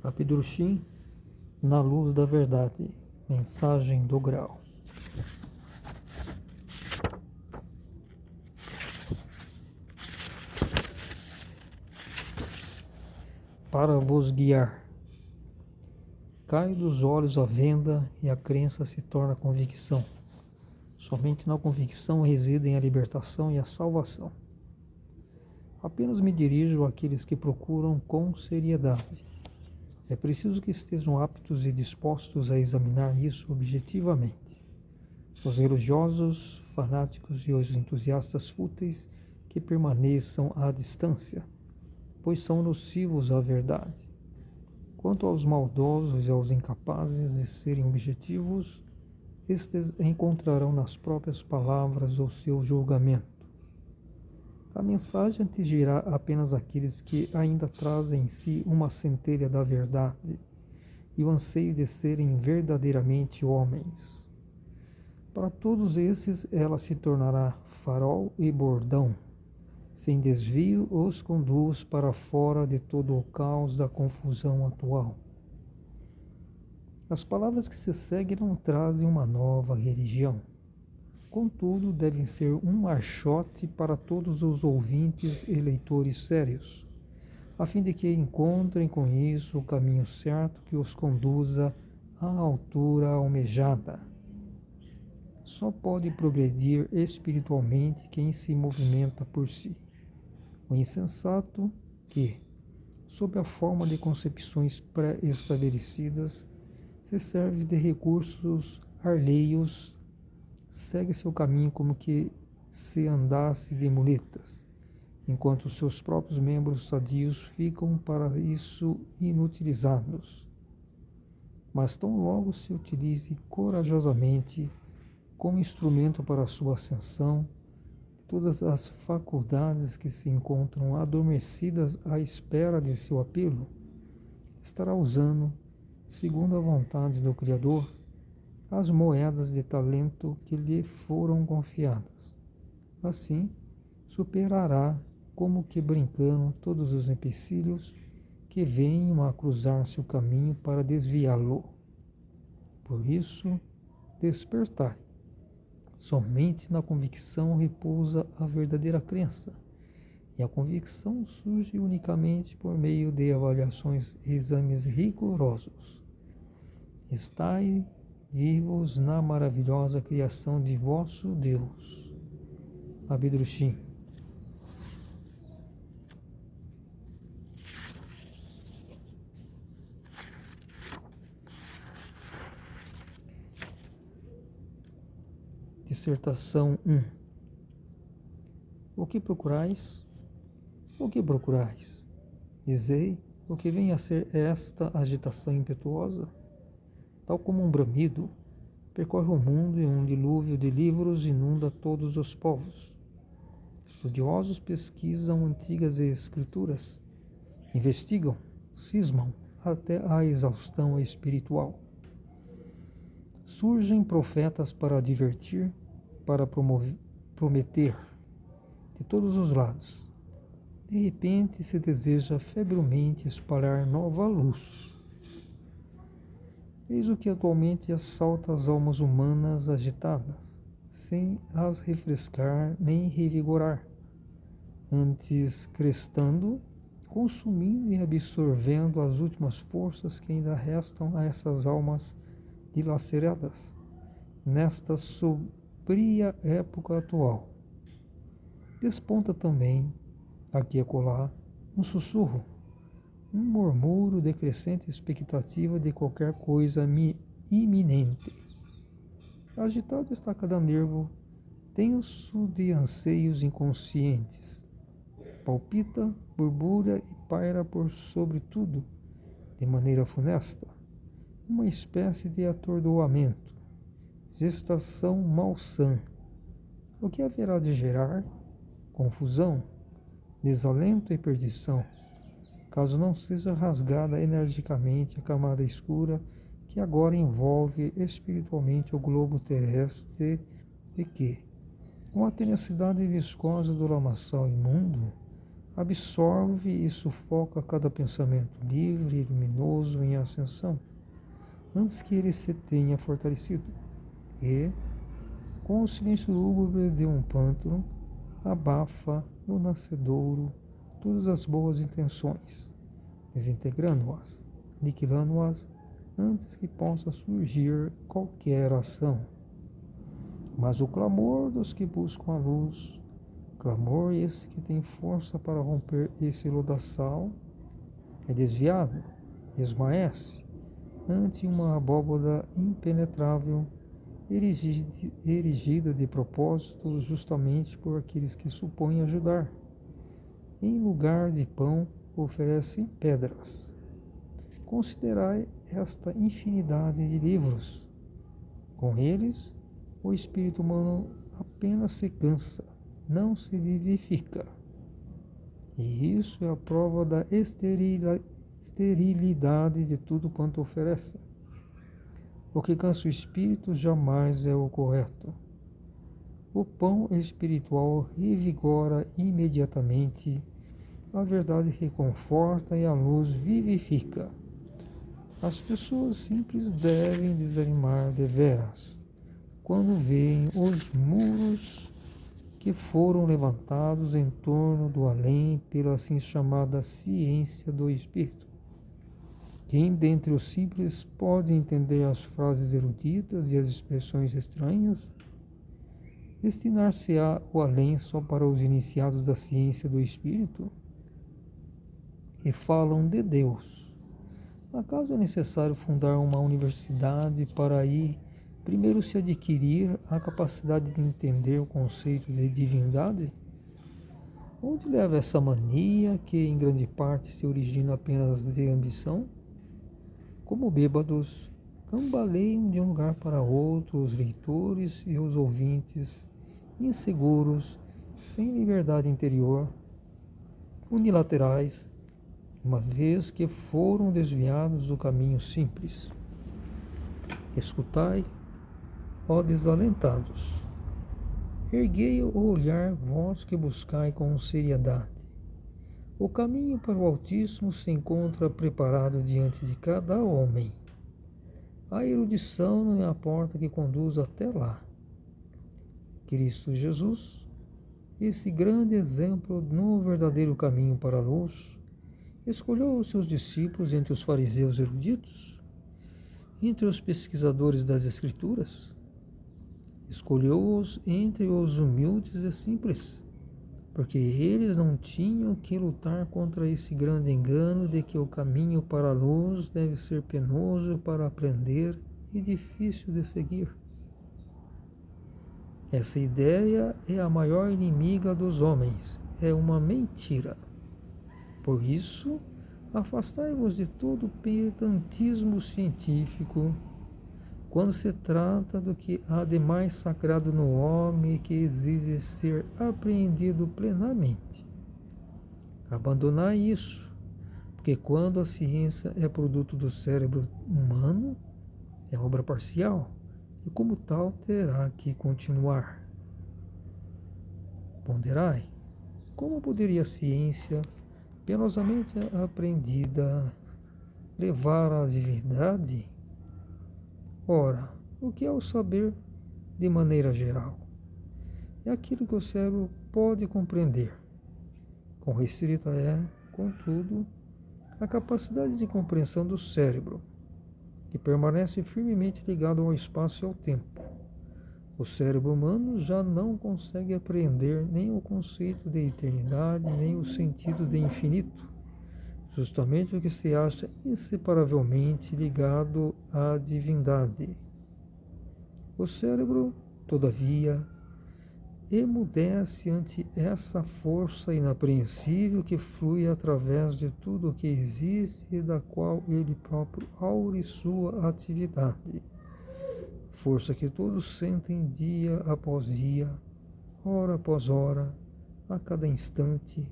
Apidrushim, na luz da verdade. Mensagem do Graal. Para vos guiar. Cai dos olhos a venda e a crença se torna convicção. Somente na convicção residem a libertação e a salvação. Apenas me dirijo àqueles que procuram com seriedade. É preciso que estejam aptos e dispostos a examinar isso objetivamente. Os religiosos, fanáticos e os entusiastas fúteis que permaneçam à distância, pois são nocivos à verdade. Quanto aos maldosos e aos incapazes de serem objetivos, estes encontrarão nas próprias palavras o seu julgamento. A mensagem atingirá apenas aqueles que ainda trazem em si uma centelha da verdade e o anseio de serem verdadeiramente homens. Para todos esses, ela se tornará farol e bordão. Sem desvio, os conduz para fora de todo o caos da confusão atual. As palavras que se seguem não trazem uma nova religião. Contudo, devem ser um marchote para todos os ouvintes e leitores sérios, a fim de que encontrem com isso o caminho certo que os conduza à altura almejada. Só pode progredir espiritualmente quem se movimenta por si. O insensato que, sob a forma de concepções pré-estabelecidas, se serve de recursos alheios, segue seu caminho como que se andasse de muletas, enquanto seus próprios membros sadios ficam para isso inutilizados. Mas tão logo se utilize corajosamente como instrumento para a sua ascensão, todas as faculdades que se encontram adormecidas à espera de seu apelo, estará usando, segundo a vontade do Criador, as moedas de talento que lhe foram confiadas. Assim, superará, como que brincando, todos os empecilhos que venham a cruzar seu caminho para desviá-lo. Por isso, despertai. Somente na convicção repousa a verdadeira crença, e a convicção surge unicamente por meio de avaliações e exames rigorosos. Estai vivos na maravilhosa criação de vosso Deus. Apidrushim. Dissertação 1. O que procurais? O que procurais? Dizei o que vem a ser esta agitação impetuosa. Tal como um bramido, percorre o mundo e um dilúvio de livros inunda todos os povos. Estudiosos pesquisam antigas escrituras, investigam, cismam até a exaustão espiritual. Surgem profetas para advertir, para prometer, de todos os lados. De repente se deseja febrilmente espalhar nova luz. Eis o que atualmente assalta as almas humanas agitadas, sem as refrescar nem revigorar, antes crestando, consumindo e absorvendo as últimas forças que ainda restam a essas almas dilaceradas, nesta sombria época atual. Desponta também, aqui e acolá, um sussurro, um murmúrio de crescente expectativa de qualquer coisa iminente. Agitado está cada nervo, tenso de anseios inconscientes. Palpita, borbulha e paira por sobre tudo, de maneira funesta, uma espécie de atordoamento, gestação malsã. O que haverá de gerar? Confusão, desalento e perdição, caso não seja rasgada energicamente a camada escura que agora envolve espiritualmente o globo terrestre e que, com a tenacidade viscosa do lamaçal imundo, absorve e sufoca cada pensamento livre e luminoso em ascensão, antes que ele se tenha fortalecido. E, com o silêncio lúgubre de um pântano, abafa no nascedouro todas as boas intenções, desintegrando-as, aniquilando-as, antes que possa surgir qualquer ação. Mas o clamor dos que buscam a luz, clamor esse que tem força para romper esse lodaçal, é desviado, esmaece, ante uma abóbada impenetrável, erigida de propósito justamente por aqueles que supõem ajudar. Em lugar de pão, oferecem pedras. Considerai esta infinidade de livros. Com eles, o espírito humano apenas se cansa, não se vivifica. E isso é a prova da esterilidade de tudo quanto oferece. O que cansa o espírito jamais é o correto. O pão espiritual revigora imediatamente, a verdade reconforta e a luz vivifica. As pessoas simples devem desanimar deveras quando veem os muros que foram levantados em torno do além pela assim chamada ciência do espírito. Quem dentre os simples pode entender as frases eruditas e as expressões estranhas? Destinar-se-á o além só para os iniciados da ciência do espírito? E falam de Deus. Acaso é necessário fundar uma universidade para aí primeiro se adquirir a capacidade de entender o conceito de divindade? Onde leva essa mania que em grande parte se origina apenas de ambição? Como bêbados, cambaleiam de um lugar para outro os leitores e os ouvintes, inseguros, sem liberdade interior, unilaterais, uma vez que foram desviados do caminho simples. Escutai, ó desalentados, erguei o olhar, vós que buscai com seriedade. O caminho para o Altíssimo se encontra preparado diante de cada homem. A erudição não é a porta que conduz até lá. Cristo Jesus, esse grande exemplo no verdadeiro caminho para a luz, escolheu os seus discípulos entre os fariseus eruditos, entre os pesquisadores das Escrituras, escolheu-os entre os humildes e simples, porque eles não tinham que lutar contra esse grande engano de que o caminho para a luz deve ser penoso para aprender e difícil de seguir. Essa ideia é a maior inimiga dos homens, é uma mentira. Por isso, afastai-vos de todo pedantismo científico, quando se trata do que há de mais sagrado no homem e que exige ser apreendido plenamente. Abandonai isso, porque quando a ciência é produto do cérebro humano, é obra parcial, e como tal terá que continuar. Ponderai, como poderia a ciência, penosamente aprendida, levar à divindade? Ora, o que é o saber de maneira geral? É aquilo que o cérebro pode compreender. Com restrita é, contudo, a capacidade de compreensão do cérebro, que permanece firmemente ligado ao espaço e ao tempo. O cérebro humano já não consegue apreender nem o conceito de eternidade, nem o sentido de infinito, justamente o que se acha inseparavelmente ligado à divindade. O cérebro, todavia, emudece ante essa força inapreensível que flui através de tudo o que existe e da qual ele próprio aure sua atividade. Força que todos sentem dia após dia, hora após hora, a cada instante,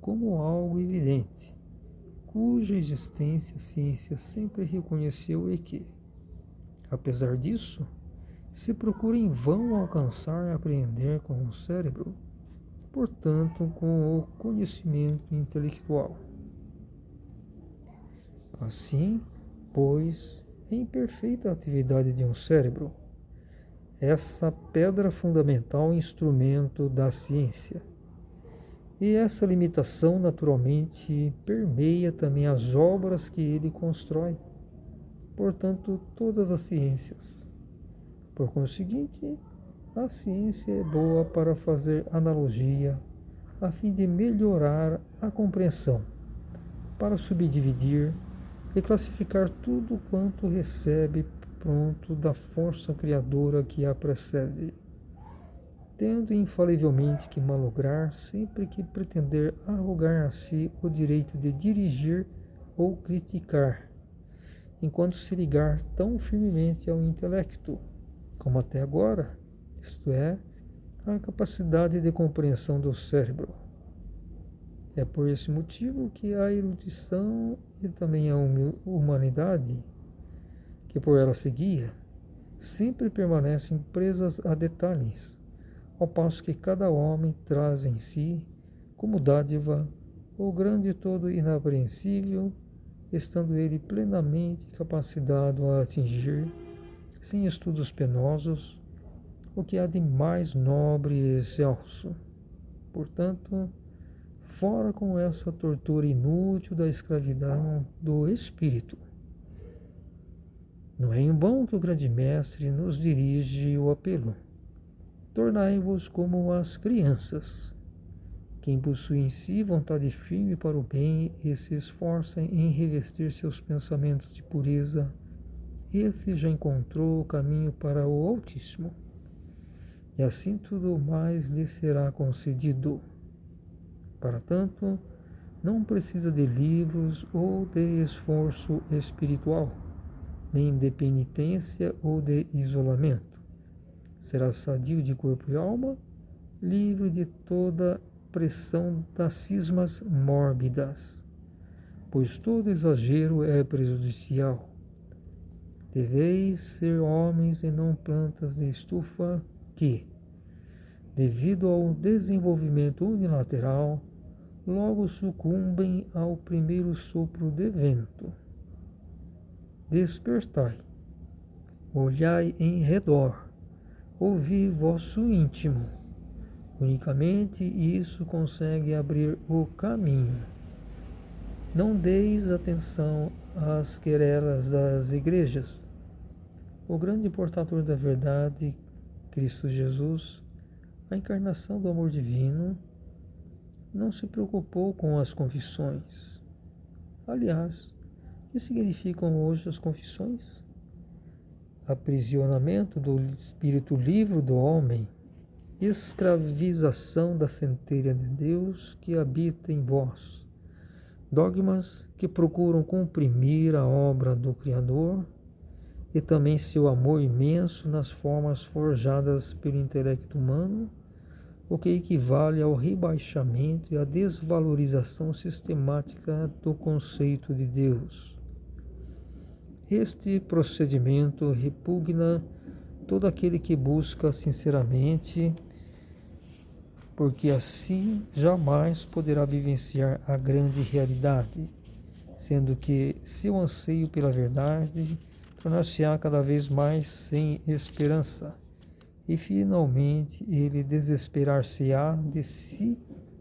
como algo evidente, cuja existência a ciência sempre reconheceu e que, apesar disso, se procura em vão alcançar e apreender com o cérebro. portanto, com o conhecimento intelectual. Assim, pois, em perfeita atividade de um cérebro, essa pedra fundamental instrumento da ciência. E essa limitação, naturalmente, permeia também as obras que ele constrói, portanto, todas as ciências. Por conseguinte, a ciência é boa para fazer analogia, a fim de melhorar a compreensão, para subdividir e classificar tudo quanto recebe pronto da força criadora que a precede, tendo infalivelmente que malograr sempre que pretender arrogar a si o direito de dirigir ou criticar, enquanto se ligar tão firmemente ao intelecto, como até agora, isto é, a capacidade de compreensão do cérebro. É por esse motivo que a erudição e também a humanidade, que por ela se guia, sempre permanecem presas a detalhes, ao passo que cada homem traz em si, como dádiva, o grande todo inapreensível, estando ele plenamente capacitado a atingir, sem estudos penosos, o que há de mais nobre e excelso. Portanto, fora com essa tortura inútil da escravidão do espírito. Não é em vão que o grande mestre nos dirige o apelo. Tornai-vos como as crianças. Quem possui em si vontade firme para o bem e se esforça em revestir seus pensamentos de pureza, esse já encontrou o caminho para o Altíssimo. E assim tudo mais lhe será concedido. Para tanto, não precisa de livros ou de esforço espiritual, nem de penitência ou de isolamento. Será sadio de corpo e alma, livre de toda pressão das cismas mórbidas, pois todo exagero é prejudicial. Deveis ser homens e não plantas de estufa que, devido ao desenvolvimento unilateral, logo sucumbem ao primeiro sopro de vento. Despertai, olhai em redor, ouvi vosso íntimo. Unicamente isso consegue abrir o caminho. Não deis atenção às querelas das igrejas. O grande portador da verdade, Cristo Jesus, a encarnação do amor divino, não se preocupou com as confissões. Aliás, o que significam hoje as confissões? Aprisionamento do espírito livre do homem, escravização da centelha de Deus que habita em vós, dogmas que procuram comprimir a obra do Criador e também seu amor imenso nas formas forjadas pelo intelecto humano, o que equivale ao rebaixamento e à desvalorização sistemática do conceito de Deus. Este procedimento repugna todo aquele que busca sinceramente, porque assim jamais poderá vivenciar a grande realidade, sendo que seu anseio pela verdade tornar-se-á cada vez mais sem esperança, e finalmente ele desesperar-se-á de si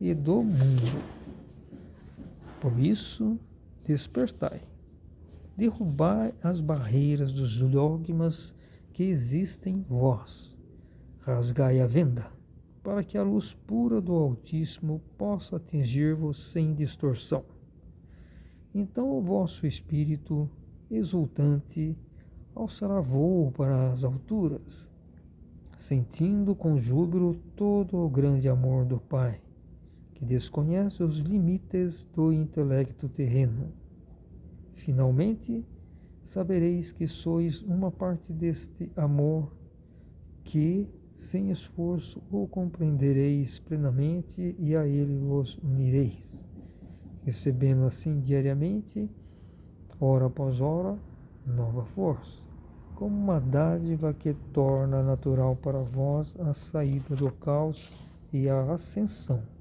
e do mundo. Por isso, despertai, derrubai as barreiras dos dogmas que existem em vós, rasgai a venda, para que a luz pura do Altíssimo possa atingir-vos sem distorção. Então o vosso espírito, exultante, alçará voo para as alturas, sentindo com júbilo todo o grande amor do Pai, que desconhece os limites do intelecto terreno. Finalmente, sabereis que sois uma parte deste amor que, sem esforço, o compreendereis plenamente e a ele vos unireis, recebendo assim diariamente, hora após hora, nova força, como uma dádiva que torna natural para vós a saída do caos e a ascensão.